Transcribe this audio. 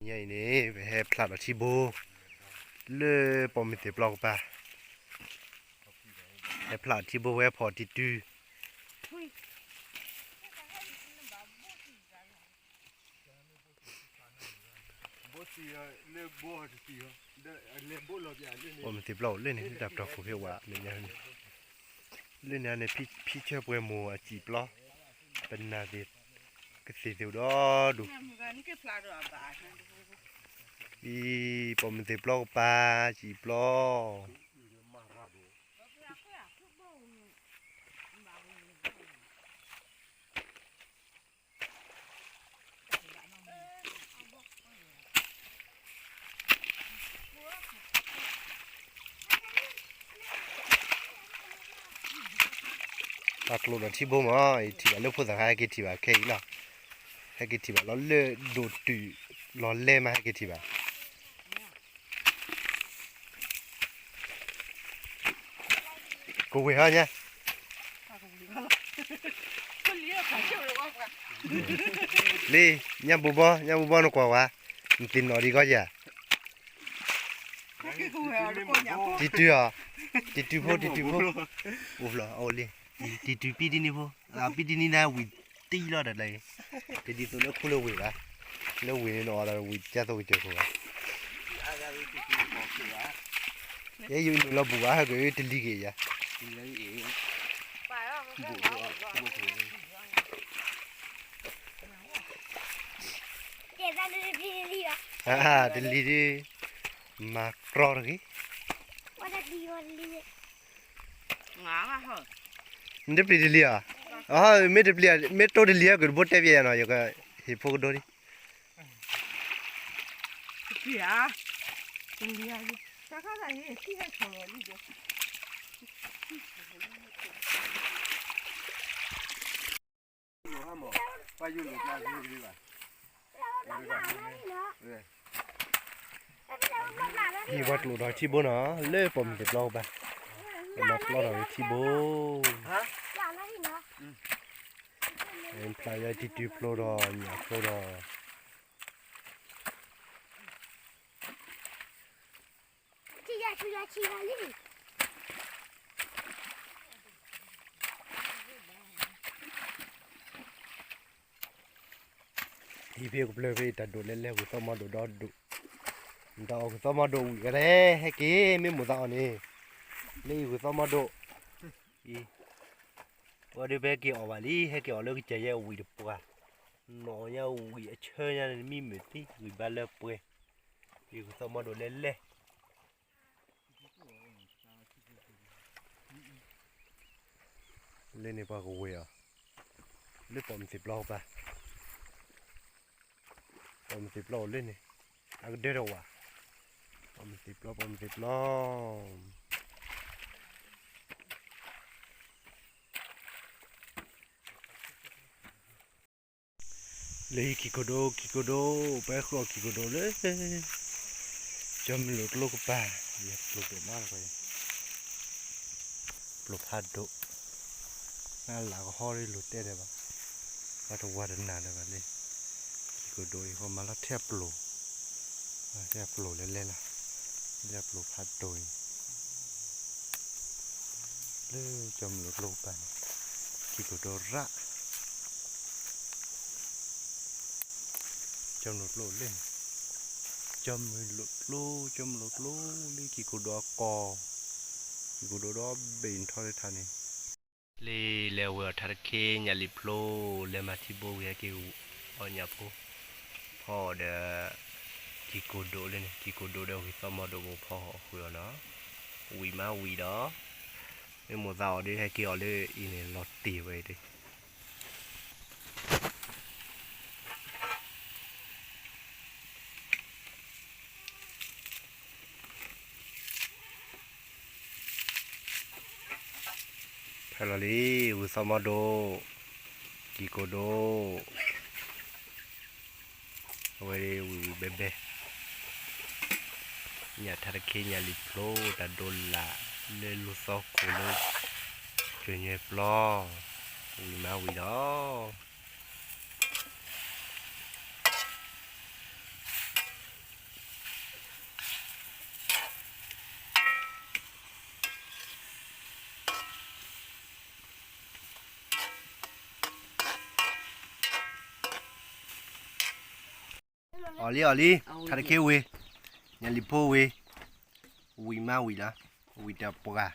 ใหญ่นี่ไปให้พลาดที่โบle pomite blog baให้พลาดที่โบไว้พอที่ดูpomite blog เล่นนี่ดับดอกฟูเพียวะเนี่ยเล่นเนี่ยพี่เชื่อป่วยหมูอ่ะจีบล้อเป็นนาดิก็สิเดียวดอดูอีpomite blog ปลาจีบล้อตักโลดที่บ่มาที่ว่าเลิกพูดสังหารกี่ที่ว่าแค่อีล่ะให้กี่ที่ว่าล้อเล่ดูตุล้อเล่มาให้กี่ที่ว่ากูเว้ยฮะเนี่ยลีเนี่ยบุบนกว่าวะมันกินหน่อดีก็อย่าติดตัวติดตัวโอ้โหเอาเลยติดตัวปีนี้พอปีนี้นะวิตีแล้วได้เลยติดตัวแล้วคู่เลยละแล้ววินี่นอนแล้ววิจะต้องเจอเขาเฮ้ยอยู่นี่เราบัวให้เขาติดลีกี่ยาติดลีดิมากรอร์กี้ไม่ได้ปลีดิลีอ่ะไม่ได้ปลีไม่โตดิลีอ่ะกูบดเทียบยังไงก็ฮิปโปกดอรีพี่อ่ะดิลีอ่ะถ้าเขาได้ที่ให้ชอบนี่ก็ไปอยู่หลุดมาดีกว่านี่วัดหลุดที่โบนะเล่ผมติดเราไปมาปลอดที่โบเอ็นพลายที่ติดปลอดเนี่ยปลอดที่เพียกเปลือยแต่ดูเล่ๆกูต้องมาดูดอดูดอกกูต้องมาดูกันเลยให้กี่ไม่หมดตอนนี้นี่กูต้องมาดูอีว่าเดี๋ยวไปกี่ออกมาลีให้กี่ออกแล้วก็จะแย่วิ่งปุ๊บหน่อยวิ่งเชื่อเนี่ยมีเหมือนที่วิ่งบ้านเล็กปุ๊บอีกูต้องมาดูเล่ๆเล่นในปากกูเว้ยเล่นผม10 รอบป่ะผม10 รอบเล่นนี่อันเดียวว่ะผม10 รอบเลยกิโกโดไปครัวกิโกโดเลยจำหลุดโลกป่ะอยากหลุดมากเลยปลุกพัดดุน่าหลักห่อได้หลุดได้ป่ะว่าจะว่าดันนานเลยป่ะเลยกิโกโดเขามาแล้วแทบปลุกเล่นๆล่ะแทบปลุกพัดดุเลยจำหลุดโลกป่ะกิโกโดระจำหลุดโลเล่นจำหลุดโลเลยกิโกโดกอกิโกโดดอเบนทอร์ทานี่เลยเลวทาร์เคญาลิโพลเลมาทิโบเวกิวออนยาโพพอเดกิโกโดเลยนี่กิโกโดเดวิซอมอโดโบพอคุยเนาะวีมาวีดอไม่หมดเอาดิให้กิออเลยอีนี่ลอตตีไว้ดิฮัลโหลลีอุซามาโดกิโกโดเอาไว้เบเบเนี่ยทาร์เคญาลิโพลตาโดนละเลลุซอกโคโลเกเนปลอวีมาวีดอ Oli tarake we nyali po we wi ma wi la wi ta poga